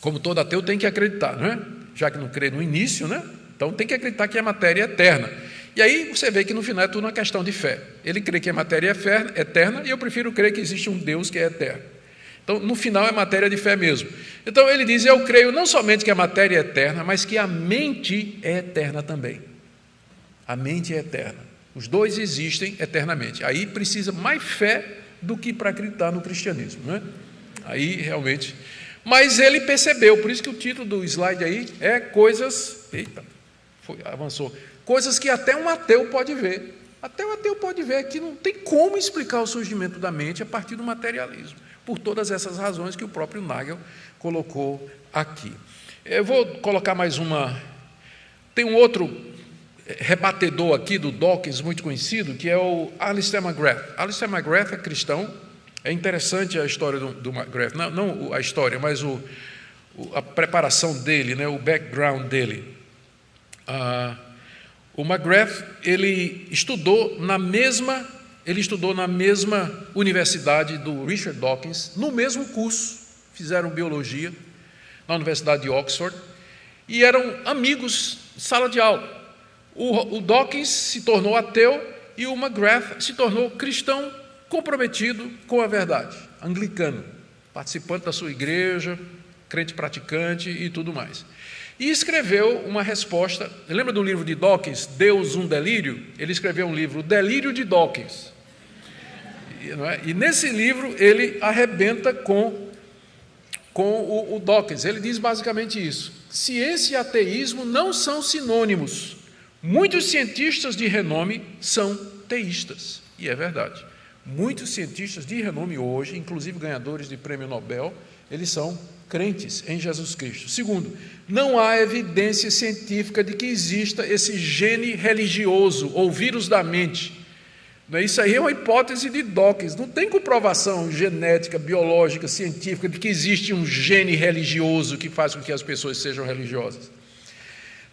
Como todo ateu tem que acreditar, não é? Já que não crê no início, então tem que acreditar que a matéria é eterna. E aí você vê que no final é tudo uma questão de fé. Ele crê que a matéria é eterna e eu prefiro crer que existe um Deus que é eterno. Então, no final é matéria de fé mesmo. Então ele diz, eu creio não somente que a matéria é eterna, mas que a mente é eterna também. A mente é eterna. Os dois existem eternamente. Aí precisa mais fé do que para acreditar no cristianismo, não é? Aí realmente... Mas ele percebeu, por isso que o título do slide aí é coisas... Eita, avançou. Coisas que até um ateu pode ver. Até um ateu pode ver que não tem como explicar o surgimento da mente a partir do materialismo, por todas essas razões que o próprio Nagel colocou aqui. Eu vou colocar mais uma... Tem um outro rebatedor aqui do Dawkins, muito conhecido, que é o Alistair McGrath. Alistair McGrath é cristão. É interessante a história do McGrath, não a história, mas a preparação dele, o background dele. O McGrath, ele estudou na mesma universidade do Richard Dawkins, no mesmo curso, fizeram biologia na Universidade de Oxford, e eram amigos de sala de aula. O Dawkins se tornou ateu e o McGrath se tornou cristão comprometido com a verdade, anglicano, participante da sua igreja, crente praticante e tudo mais. E escreveu uma resposta, lembra do livro de Dawkins, Deus, um delírio? Ele escreveu um livro, O Delírio de Dawkins. E nesse livro ele arrebenta com com o Dawkins. Ele diz basicamente isso: ciência e ateísmo não são sinônimos. Muitos cientistas de renome são teístas. E é verdade. Muitos cientistas de renome hoje, inclusive ganhadores de prêmio Nobel, eles são crentes em Jesus Cristo. Segundo, não há evidência científica de que exista esse gene religioso ou vírus da mente. Isso aí é uma hipótese de Dawkins. Não tem comprovação genética, biológica, científica de que existe um gene religioso que faz com que as pessoas sejam religiosas.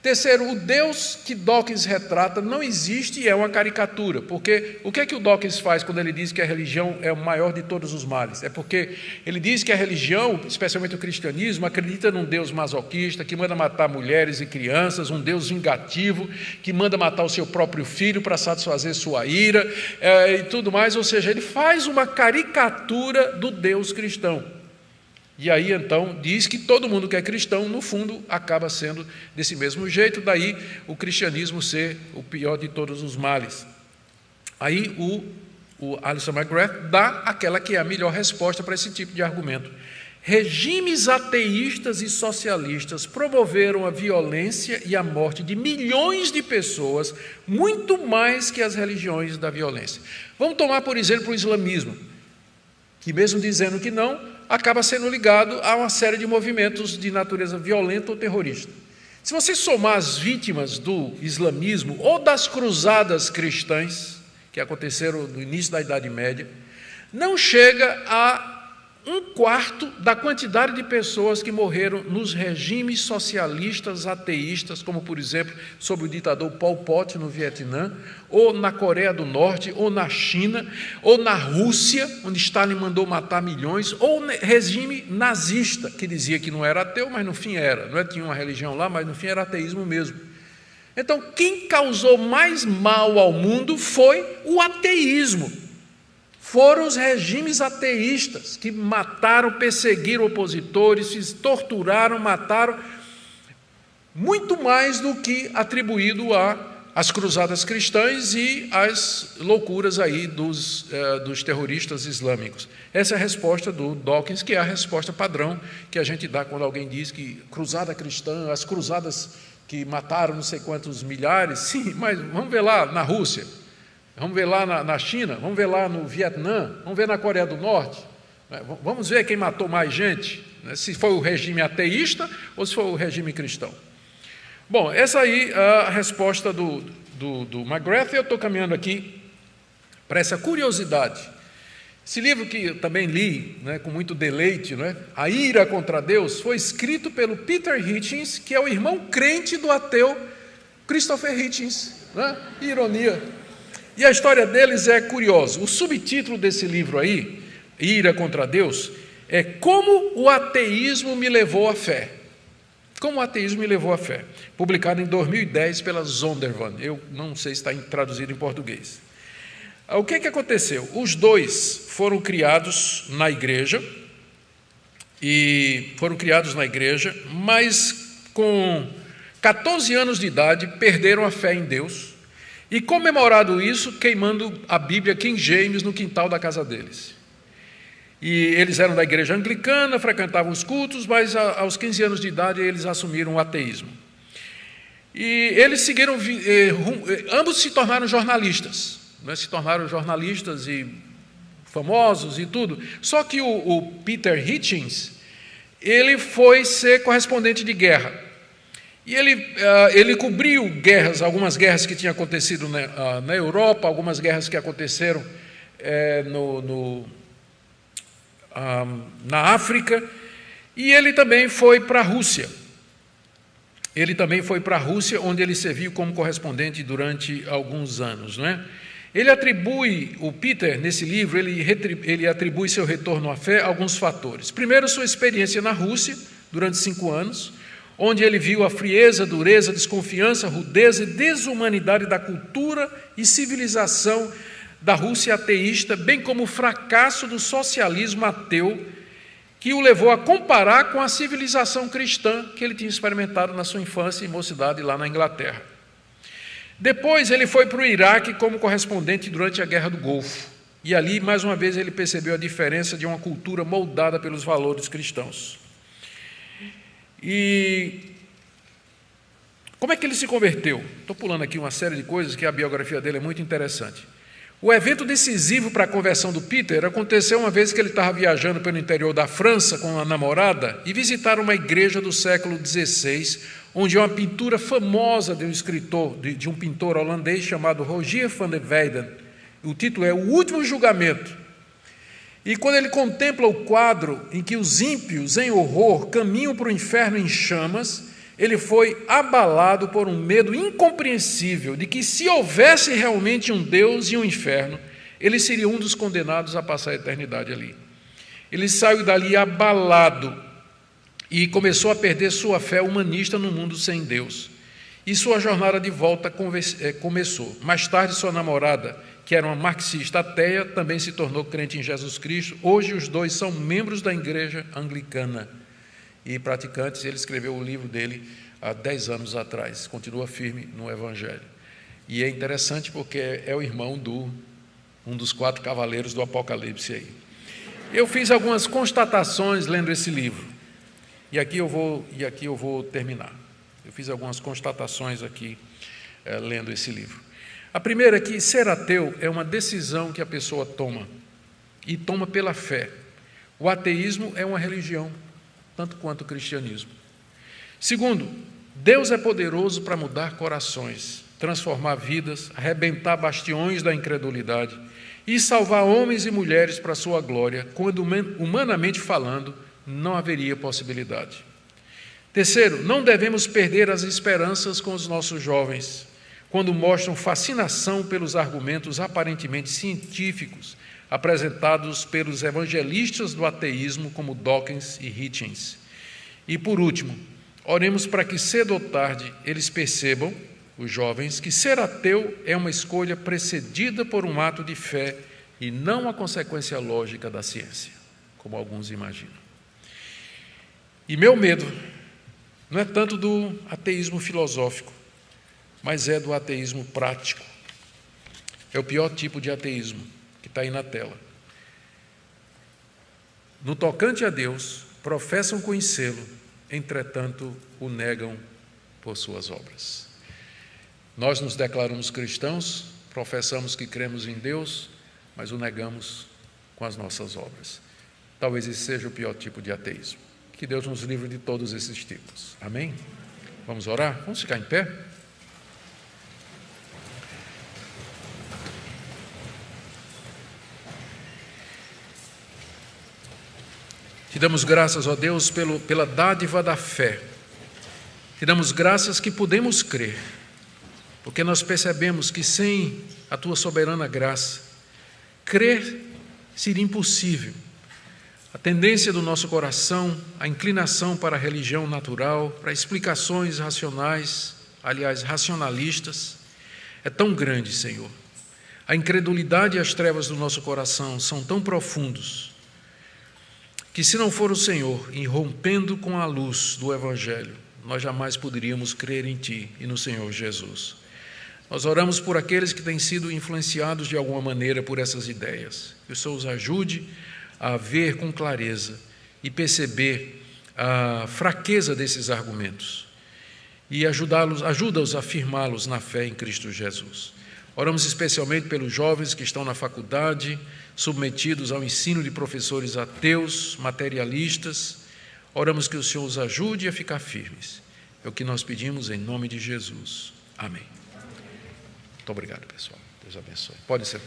Terceiro, o Deus que Dawkins retrata não existe e é uma caricatura, porque o que é que o Dawkins faz quando ele diz que a religião é o maior de todos os males? É porque ele diz que a religião, especialmente o cristianismo, acredita num Deus masoquista, que manda matar mulheres e crianças, um Deus vingativo, que manda matar o seu próprio filho para satisfazer sua ira e tudo mais, ou seja, ele faz uma caricatura do Deus cristão. E aí, então, diz que todo mundo que é cristão, no fundo, acaba sendo desse mesmo jeito, daí o cristianismo ser o pior de todos os males. Aí o Alistair McGrath dá aquela que é a melhor resposta para esse tipo de argumento. Regimes ateístas e socialistas promoveram a violência e a morte de milhões de pessoas, muito mais que as religiões da violência. Vamos tomar, por exemplo, o islamismo, que mesmo dizendo que não, acaba sendo ligado a uma série de movimentos de natureza violenta ou terrorista. Se você somar as vítimas do islamismo ou das cruzadas cristãs, que aconteceram no início da Idade Média, não chega a 1/4 da quantidade de pessoas que morreram nos regimes socialistas ateístas, como, por exemplo, sob o ditador Pol Pot no Vietnã, ou na Coreia do Norte, ou na China, ou na Rússia, onde Stalin mandou matar milhões, ou no regime nazista, que dizia que não era ateu, mas no fim era. Não é? Tinha uma religião lá, mas no fim era ateísmo mesmo. Então, quem causou mais mal ao mundo foi o ateísmo. Foram os regimes ateístas que mataram, perseguiram opositores, torturaram, mataram, muito mais do que atribuído às cruzadas cristãs e às loucuras aí dos terroristas islâmicos. Essa é a resposta do Dawkins, que é a resposta padrão que a gente dá quando alguém diz que cruzada cristã, as cruzadas que mataram não sei quantos milhares, sim, mas vamos ver lá na Rússia. Vamos ver lá na China, vamos ver lá no Vietnã, vamos ver na Coreia do Norte. Vamos ver quem matou mais gente, se foi o regime ateísta ou se foi o regime cristão. Bom, essa aí é a resposta do McGrath. Eu estou caminhando aqui para essa curiosidade. Esse livro que eu também li, com muito deleite, A Ira contra Deus, foi escrito pelo Peter Hitchens, que é o irmão crente do ateu Christopher Hitchens. Ironia. E a história deles é curiosa. O subtítulo desse livro aí, Ira contra Deus, é Como o Ateísmo me levou à fé. Como o Ateísmo me levou à fé. Publicado em 2010 pela Zondervan. Eu não sei se está traduzido em português. O que aconteceu? Os dois foram criados na igreja, mas com 14 anos de idade perderam a fé em Deus, e comemorado isso, queimando a Bíblia King James no quintal da casa deles. E eles eram da igreja anglicana, frequentavam os cultos, mas aos 15 anos de idade eles assumiram o ateísmo. E eles seguiram, ambos se tornaram jornalistas, e famosos e tudo. Só que o Peter Hitchens, ele foi ser correspondente de guerra. E ele cobriu algumas guerras que tinham acontecido na Europa, algumas guerras que aconteceram na África, e ele também foi para a Rússia. Onde ele serviu como correspondente durante alguns anos. O Peter, nesse livro, ele atribui seu retorno à fé a alguns fatores. Primeiro, sua experiência na Rússia, durante 5 anos, onde ele viu a frieza, dureza, desconfiança, rudeza e desumanidade da cultura e civilização da Rússia ateísta, bem como o fracasso do socialismo ateu, que o levou a comparar com a civilização cristã que ele tinha experimentado na sua infância e mocidade lá na Inglaterra. Depois ele foi para o Iraque como correspondente durante a Guerra do Golfo, e ali, mais uma vez, ele percebeu a diferença de uma cultura moldada pelos valores cristãos. E como é que ele se converteu? Estou pulando aqui uma série de coisas que a biografia dele é muito interessante. O evento decisivo para a conversão do Peter aconteceu uma vez que ele estava viajando pelo interior da França com uma namorada e visitaram uma igreja do século XVI, onde uma pintura famosa de um escritor, de um pintor holandês chamado Rogier van der Weyden. O título é O Último Julgamento. E quando ele contempla o quadro em que os ímpios, em horror, caminham para o inferno em chamas, ele foi abalado por um medo incompreensível de que, se houvesse realmente um Deus e um inferno, ele seria um dos condenados a passar a eternidade ali. Ele saiu dali abalado e começou a perder sua fé humanista no mundo sem Deus. E sua jornada de volta começou. Mais tarde, sua namorada, que era uma marxista ateia, também se tornou crente em Jesus Cristo. Hoje, os dois são membros da igreja anglicana e praticantes. Ele escreveu o livro dele há 10 anos atrás, continua firme no Evangelho. E é interessante porque é o irmão um dos 4 cavaleiros do Apocalipse aí. Eu fiz algumas constatações lendo esse livro, e aqui eu vou terminar. Eu fiz algumas constatações aqui lendo esse livro. A primeira é que ser ateu é uma decisão que a pessoa toma, e toma pela fé. O ateísmo é uma religião, tanto quanto o cristianismo. Segundo, Deus é poderoso para mudar corações, transformar vidas, arrebentar bastiões da incredulidade e salvar homens e mulheres para a sua glória, quando, humanamente falando, não haveria possibilidade. Terceiro, não devemos perder as esperanças com os nossos jovens, quando mostram fascinação pelos argumentos aparentemente científicos apresentados pelos evangelistas do ateísmo, como Dawkins e Hitchens. E, por último, oremos para que cedo ou tarde eles percebam, os jovens, que ser ateu é uma escolha precedida por um ato de fé e não a consequência lógica da ciência, como alguns imaginam. E meu medo não é tanto do ateísmo filosófico, mas é do ateísmo prático. É o pior tipo de ateísmo, que está aí na tela. No tocante a Deus, professam conhecê-lo, entretanto, o negam por suas obras. Nós nos declaramos cristãos, professamos que cremos em Deus, mas o negamos com as nossas obras. Talvez esse seja o pior tipo de ateísmo. Que Deus nos livre de todos esses tipos. Amém? Vamos orar? Vamos ficar em pé? Te damos graças, ó Deus, pela dádiva da fé. Te damos graças que podemos crer, porque nós percebemos que sem a Tua soberana graça, crer seria impossível. A tendência do nosso coração, a inclinação para a religião natural, para explicações racionais, aliás, racionalistas, é tão grande, Senhor. A incredulidade e as trevas do nosso coração são tão profundos, que se não for o Senhor irrompendo com a luz do Evangelho, nós jamais poderíamos crer em Ti e no Senhor Jesus. Nós oramos por aqueles que têm sido influenciados de alguma maneira por essas ideias. Que o Senhor os ajude a ver com clareza e perceber a fraqueza desses argumentos e ajuda-os a firmá-los na fé em Cristo Jesus. Oramos especialmente pelos jovens que estão na faculdade, submetidos ao ensino de professores ateus, materialistas. Oramos que o Senhor os ajude a ficar firmes. É o que nós pedimos em nome de Jesus. Amém. Muito obrigado, pessoal. Deus abençoe. Pode ser.